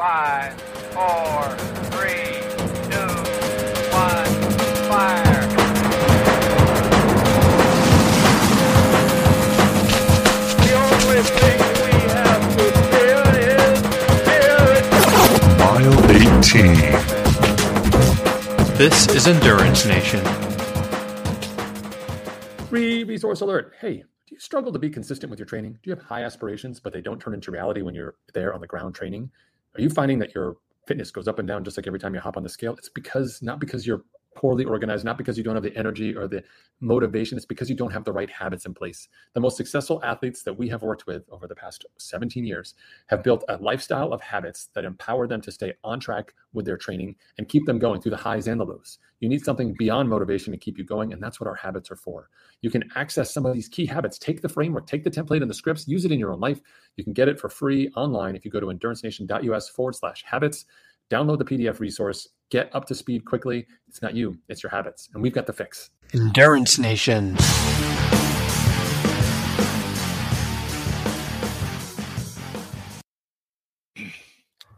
5, 4, 3, 2, 1, fire. The only thing we have to fear is spirit. Mile 18. This is Endurance Nation. Resource alert. Hey, do you struggle to be consistent with your training? Do you have high aspirations, but they don't turn into reality when you're there on the ground training? Are you finding that your fitness goes up and down just like every time you hop on the scale? It's not because you're poorly organized, not because you don't have the energy or the motivation. It's because you don't have the right habits in place. The most successful athletes that we have worked with over the past 17 years have built a lifestyle of habits that empower them to stay on track with their training and keep them going through the highs and the lows. You need something beyond motivation to keep you going, and that's what our habits are for. You can access some of these key habits. Take the framework, take the template and the scripts, use it in your own life. You can get it for free online if you go to endurancenation.us/habits. Download the PDF resource, get up to speed quickly. It's not you, it's your habits. And we've got the fix. Endurance Nation.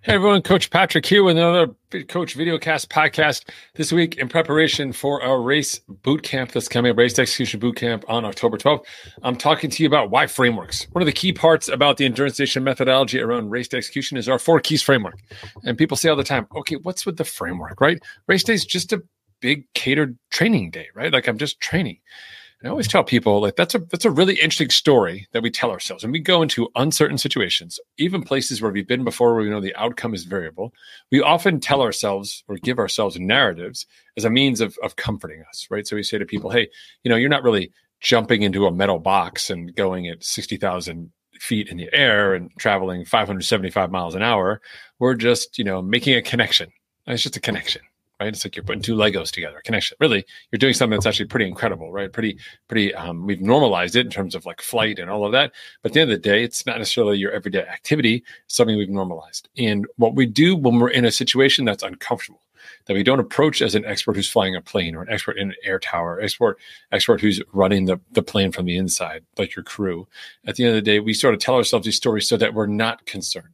Hey everyone, Coach Patrick here with another Coach Videocast podcast this week in preparation for our race boot camp that's coming up, Race Execution Boot Camp on October 12th. I'm talking to you about why frameworks. One of the key parts about the Endurance Nation methodology around race execution is our 4 keys framework. And people say all the time, okay, what's with the framework, right? Race day is just a big catered training day, right? Like I'm just training. I always tell people like that's a really interesting story that we tell ourselves. And we go into uncertain situations, even places where we've been before where we know the outcome is variable. We often tell ourselves or give ourselves narratives as a means of comforting us, right? So we say to people, hey, you're not really jumping into a metal box and going at 60,000 feet in the air and traveling 575 miles an hour. We're just, making a connection. It's just a connection. Right? It's like you're putting 2 Legos together, connection. Really, you're doing something that's actually pretty incredible, right? Pretty, we've normalized it in terms of like flight and all of that. But at the end of the day, it's not necessarily your everyday activity, it's something we've normalized. And what we do when we're in a situation that's uncomfortable, that we don't approach as an expert who's flying a plane or an expert in an air tower, expert who's running the plane from the inside, like your crew. At the end of the day, we sort of tell ourselves these stories so that we're not concerned.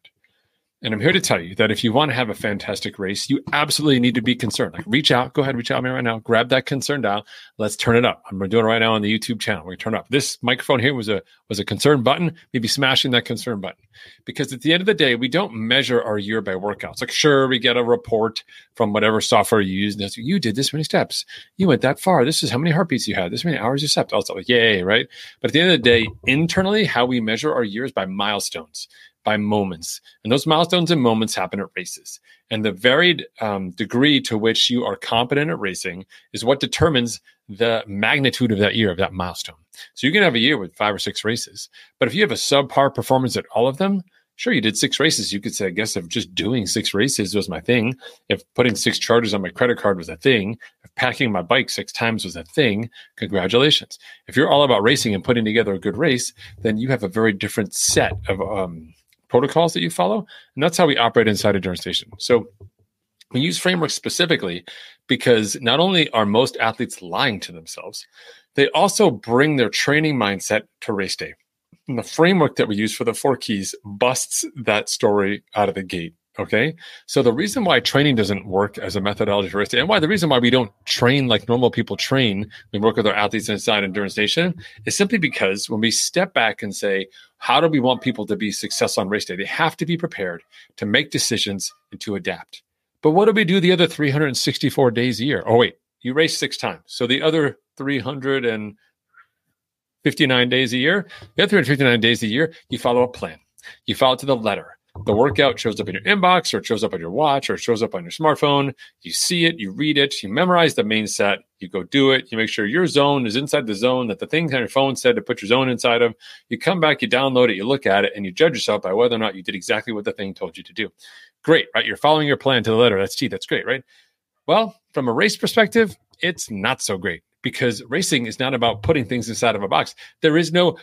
And I'm here to tell you that if you want to have a fantastic race, you absolutely need to be concerned. Like reach out to me right now, grab that concern dial. Let's turn it up. I'm doing it right now on the YouTube channel. We're going to turn it up. This microphone here was a concern button, maybe smashing that concern button. Because at the end of the day, we don't measure our year by workouts. Like sure, we get a report from whatever software you use. And it's, you did this many steps. You went that far. This is how many heartbeats you had. This many hours you slept. Also like, yay, right? But at the end of the day, internally, how we measure our years by milestones, by moments. And those milestones and moments happen at races. And the varied degree to which you are competent at racing is what determines the magnitude of that year, of that milestone. So you can have a year with 5 or 6 races, but if you have a subpar performance at all of them, sure, you did 6 races. You could say, I guess if just doing 6 races was my thing, if putting 6 charges on my credit card was a thing, if packing my bike 6 times was a thing, congratulations. If you're all about racing and putting together a good race, then you have a very different set of protocols that you follow. And that's how we operate inside Endurance Nation. So we use frameworks specifically because not only are most athletes lying to themselves, they also bring their training mindset to race day. And the framework that we use for the 4 keys busts that story out of the gate. Okay. So the reason why training doesn't work as a methodology for race day, and the reason why we don't train like normal people train, we work with our athletes inside Endurance Nation, is simply because when we step back and say, how do we want people to be successful on race day? They have to be prepared to make decisions and to adapt. But what do we do the other 364 days a year? Oh, wait, you race 6 times. So the other 359 days a year, you follow a plan. You follow it to the letter. The workout shows up in your inbox, or it shows up on your watch, or it shows up on your smartphone. You see it, you read it, you memorize the main set, you go do it. You make sure your zone is inside the zone that the thing on your phone said to put your zone inside of. You come back, you download it, you look at it, and you judge yourself by whether or not you did exactly what the thing told you to do. Great, right? You're following your plan to the letter. That's great, right? Well, from a race perspective, it's not so great. Because racing is not about putting things inside of a box. There's no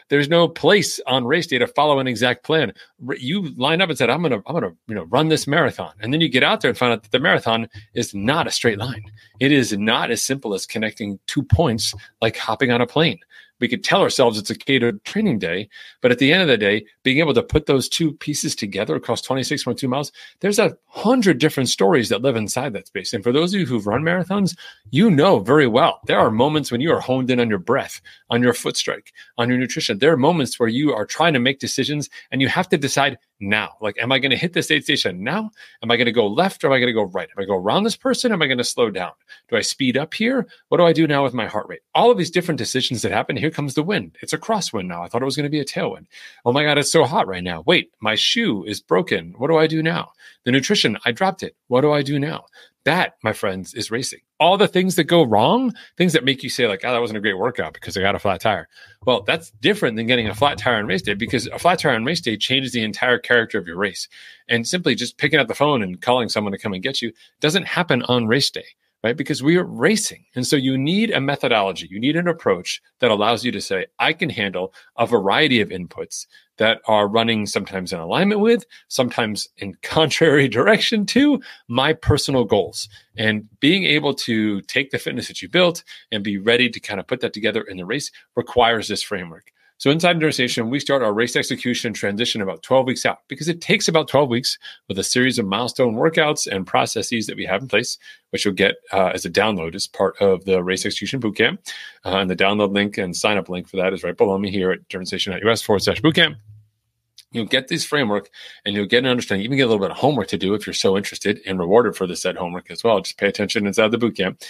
place on race day to follow an exact plan. You line up and said, I'm gonna run this marathon, and then you get out there and find out that the marathon is not a straight line. It is not as simple as connecting 2 points like hopping on a plane. We could tell ourselves it's a catered training day, but at the end of the day, being able to put those two pieces together across 26.2 miles, there's 100 different stories that live inside that space. And for those of you who've run marathons, you know very well, there are moments when you are honed in on your breath, on your foot strike, on your nutrition. There are moments where you are trying to make decisions and you have to decide now. Like, am I going to hit this aid station now? Am I going to go left or am I going to go right? Am I going to go around this person? Am I going to slow down? Do I speed up here? What do I do now with my heart rate? All of these different decisions that happen. Here comes the wind. It's a crosswind now. I thought it was going to be a tailwind. Oh my God, it's so hot right now. Wait, my shoe is broken. What do I do now? The nutrition, I dropped it. What do I do now? That, my friends, is racing. All the things that go wrong, things that make you say like, oh, that wasn't a great workout because I got a flat tire. Well, that's different than getting a flat tire on race day, because a flat tire on race day changes the entire character of your race. And simply just picking up the phone and calling someone to come and get you doesn't happen on race day, right? Because we are racing. And so you need a methodology. You need an approach that allows you to say, I can handle a variety of inputs that are running sometimes in alignment with, sometimes in contrary direction to my personal goals. And being able to take the fitness that you built and be ready to kind of put that together in the race requires this framework. So inside Endurance Nation, we start our race execution transition about 12 weeks out, because it takes about 12 weeks with a series of milestone workouts and processes that we have in place, which you'll get as a download as part of the Race Execution Bootcamp. And the download link and sign up link for that is right below me here at endurancenation.us/bootcamp. You'll get this framework and you'll get an understanding. You even get a little bit of homework to do if you're so interested, and rewarded for the said homework as well. Just pay attention inside the bootcamp.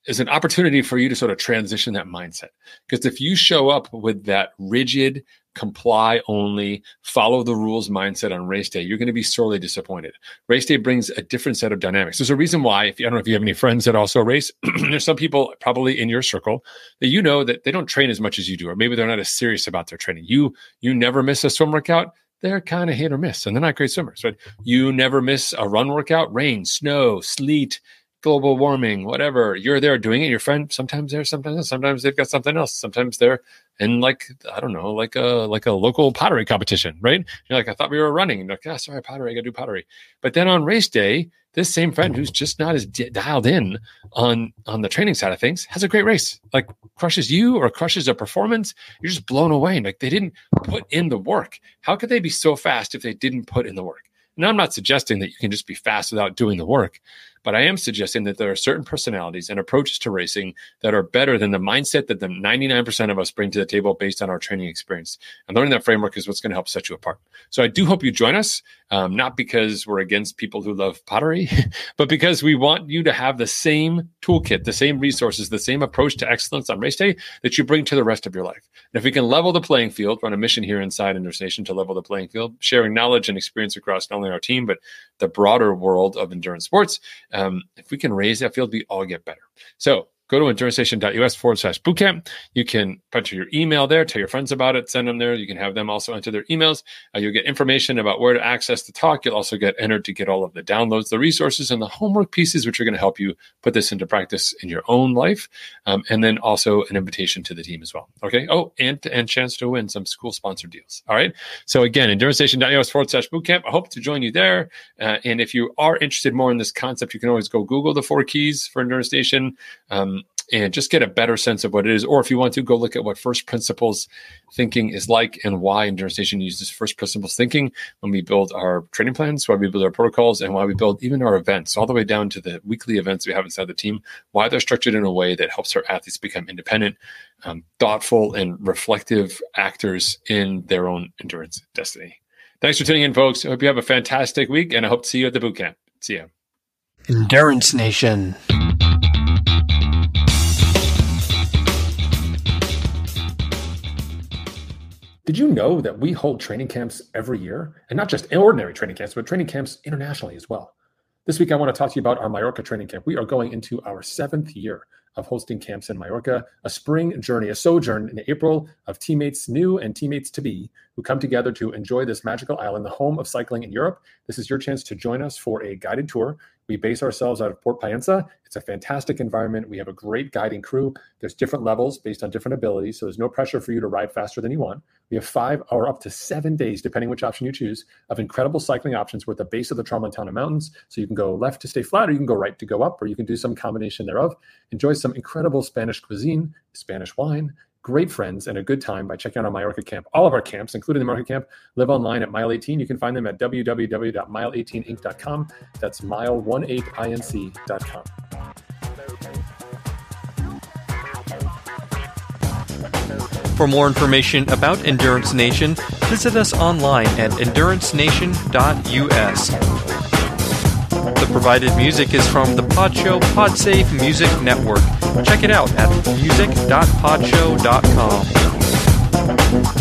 Is an opportunity for you to sort of transition that mindset. Because if you show up with that rigid, comply only, follow the rules mindset on race day, you're going to be sorely disappointed. Race day brings a different set of dynamics. There's a reason why, I don't know if you have any friends that also race, there's some people probably in your circle that you know that they don't train as much as you do, or maybe they're not as serious about their training. You never miss a swim workout. They're kind of hit or miss, and they're not great swimmers, right? You never miss a run workout, rain, snow, sleet, global warming, whatever. You're there doing it. Your friend, sometimes they're, sometimes they've got something else. Sometimes they're in like a local pottery competition, right? You're like, I thought we were running. And you're like, sorry, pottery, I got to do pottery. But then on race day, this same friend who's just not as dialed in on the training side of things has a great race, like crushes you or crushes a performance. You're just blown away. Like, they didn't put in the work. How could they be so fast if they didn't put in the work? Now, I'm not suggesting that you can just be fast without doing the work, but I am suggesting that there are certain personalities and approaches to racing that are better than the mindset that the 99% of us bring to the table based on our training experience. And learning that framework is what's going to help set you apart. So I do hope you join us, not because we're against people who love pottery, but because we want you to have the same toolkit, the same resources, the same approach to excellence on race day that you bring to the rest of your life. And if we can level the playing field, we're on a mission here inside Endurance Nation to level the playing field, sharing knowledge and experience across not only our team, but the broader world of endurance sports. If we can raise that field, we all get better. So go to endurancenation.us/bootcamp. You can enter your email there, tell your friends about it, send them there. You can have them also enter their emails. You'll get information about where to access the talk. You'll also get entered to get all of the downloads, the resources, and the homework pieces, which are going to help you put this into practice in your own life. And then also an invitation to the team as well. Okay. Oh, and chance to win some school sponsored deals. All right. So again, endurancenation.us/bootcamp. I hope to join you there. And if you are interested more in this concept, you can always go Google the 4 keys for Endurance Nation. And just get a better sense of what it is. Or if you want to, go look at what first principles thinking is like and why Endurance Nation uses first principles thinking when we build our training plans, why we build our protocols, and why we build even our events, all the way down to the weekly events we have inside the team, why they're structured in a way that helps our athletes become independent, thoughtful, and reflective actors in their own endurance destiny. Thanks for tuning in, folks. I hope you have a fantastic week, and I hope to see you at the boot camp. See ya. Endurance Nation. Did you know that we hold training camps every year? And not just ordinary training camps, but training camps internationally as well. This week, I want to talk to you about our Mallorca training camp. We are going into our 7th year of hosting camps in Mallorca, a spring journey, a sojourn in April of teammates new and teammates to be who come together to enjoy this magical island, the home of cycling in Europe. This is your chance to join us for a guided tour. We base ourselves out of Port Paenza. It's a fantastic environment. We have a great guiding crew. There's different levels based on different abilities, so there's no pressure for you to ride faster than you want. We have 5 or up to 7 days, depending which option you choose, of incredible cycling options. We're at the base of the Tramontana Mountains, so you can go left to stay flat, or you can go right to go up, or you can do some combination thereof. Enjoy some incredible Spanish cuisine, Spanish wine, great friends and a good time by checking out our Mallorca camp. All of our camps, including the Mallorca camp, live online at Mile 18. You can find them at www.mile18inc.com. That's mile18inc.com. For more information about Endurance Nation, visit us online at endurancenation.us. The provided music is from the Podshow Podsafe Music Network. Check it out at music.podshow.com.